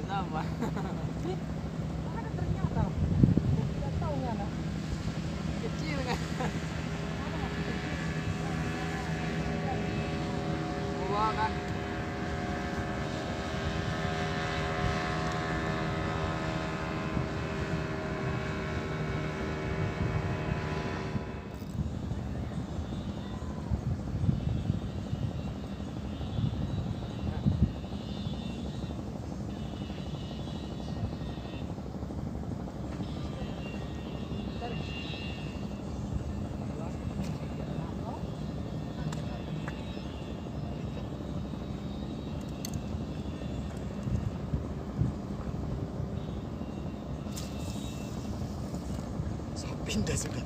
Lama. Ada ternyata. Tidak tahu nggak nak. Kecil kan? Ada masih kecil. Gua kan. Pindah sudah.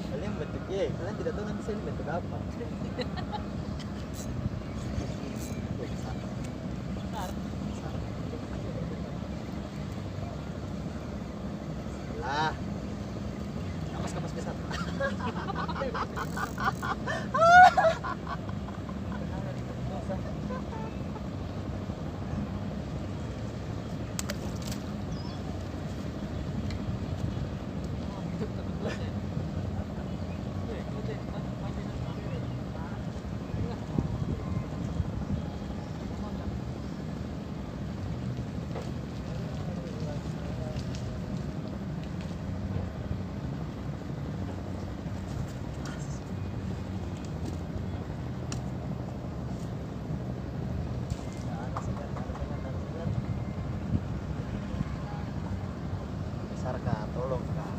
Kalian bentuknya, kalian tidak tahu nanti saya bentuk apa. Lah, kapas besar. Besar kak, tolong kak.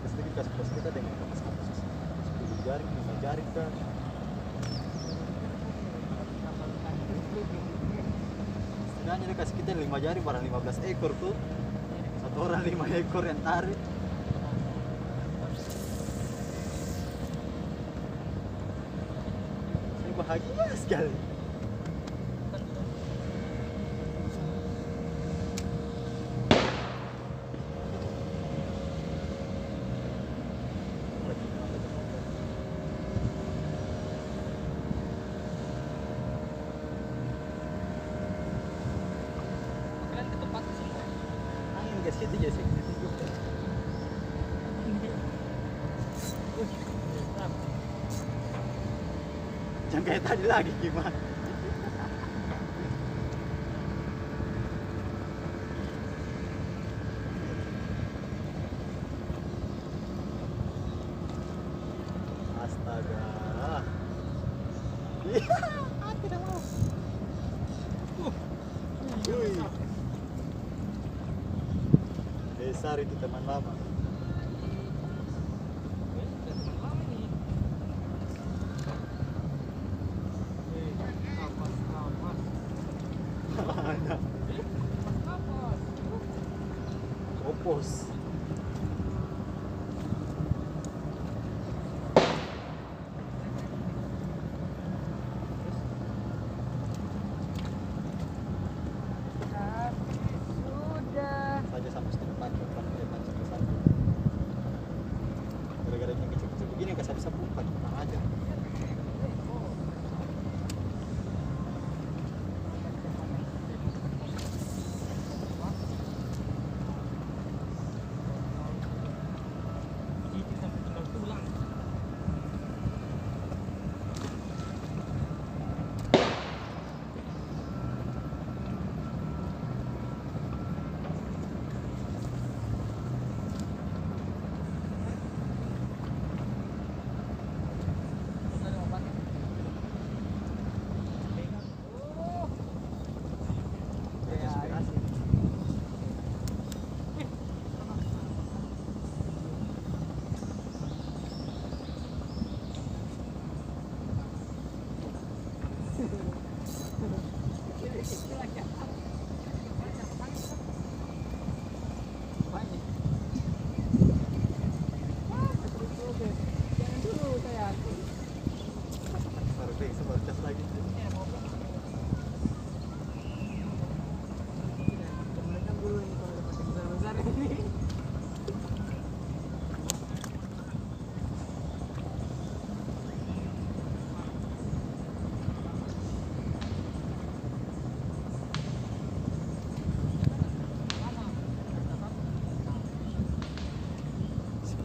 Sedikit kasih pos kita dengan kapas 10 jaring, 5 jaring kak. Setidaknya dia kasih kita 5 jaring, barang 15 ekor tuh. Satu orang 5 ekor yang tarik. Saya bahagia sekali. Kalian ke tempat semua. Angin ke situ ya sih. Jangan kayak tadi lagi gimana? Astaga. Tidak mau. Wih. Besar itu teman lama. Mana? Opos. Sudah. Saja sampai setengah 4 sampai 4 sampai 1.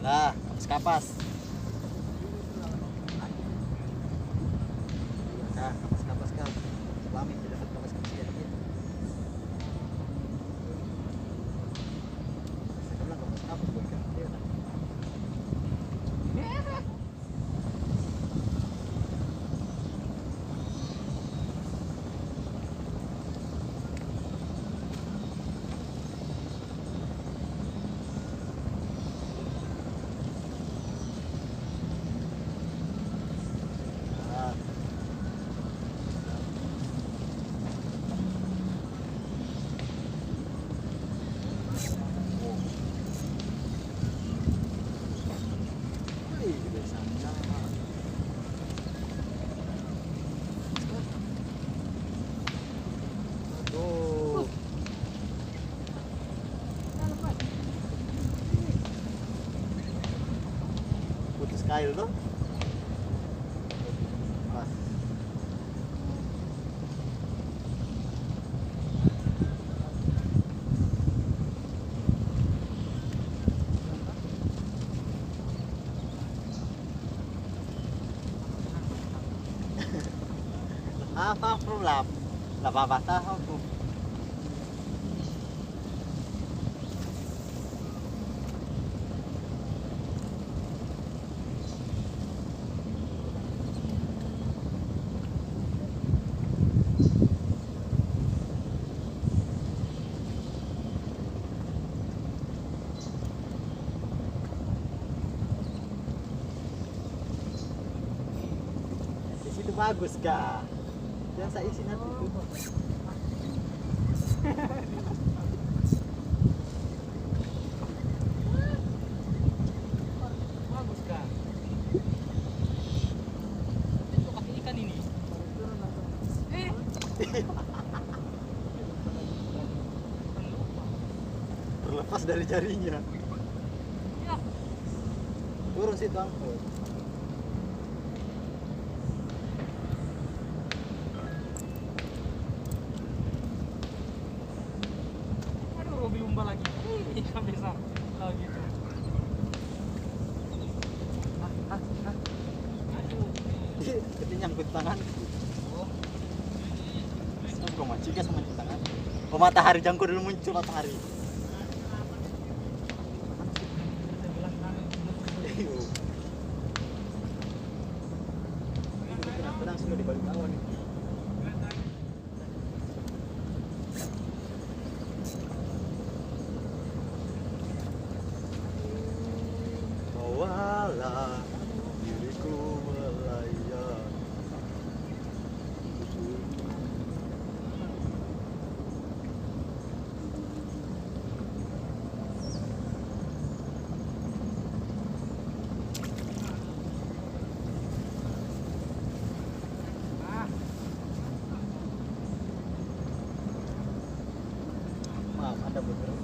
Lah, kapas. Nah, kapas kau. Selama ini dapat kapas kecil dia. Saya bilang kapas buat dia. Putus kail tuh. Pas. Apa problem? Nababata ako. Di situ bagus kak. Jangan saya isi nanti itu. Bagus kak. Itu kaki ikan ini. Terlepas dari jarinya. Ya. Turun situ angkut. Aduh, Robi umba lagi. Ikan bisa lagi tuh. Aduh. Ketika nyangkut tangan. Oh. Saya bukan mancing sama mancing tangan. Oh matahari jangkut dulu muncul matahari. Saya bilang kan. Tenang sudah di balik awan itu. Bawalah diriku melayang. Maaf, Anda bergerak.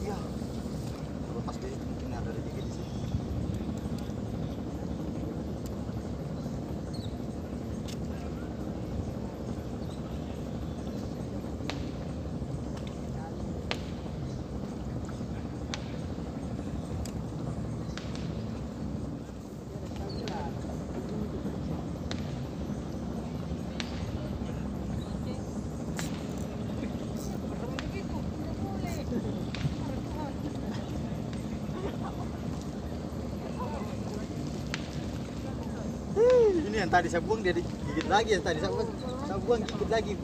Iya. Lepas dari itu mungkin ada rezeki di sini. Ini yang tadi saya buang dia digigit lagi, yang tadi saya buang gigit lagi.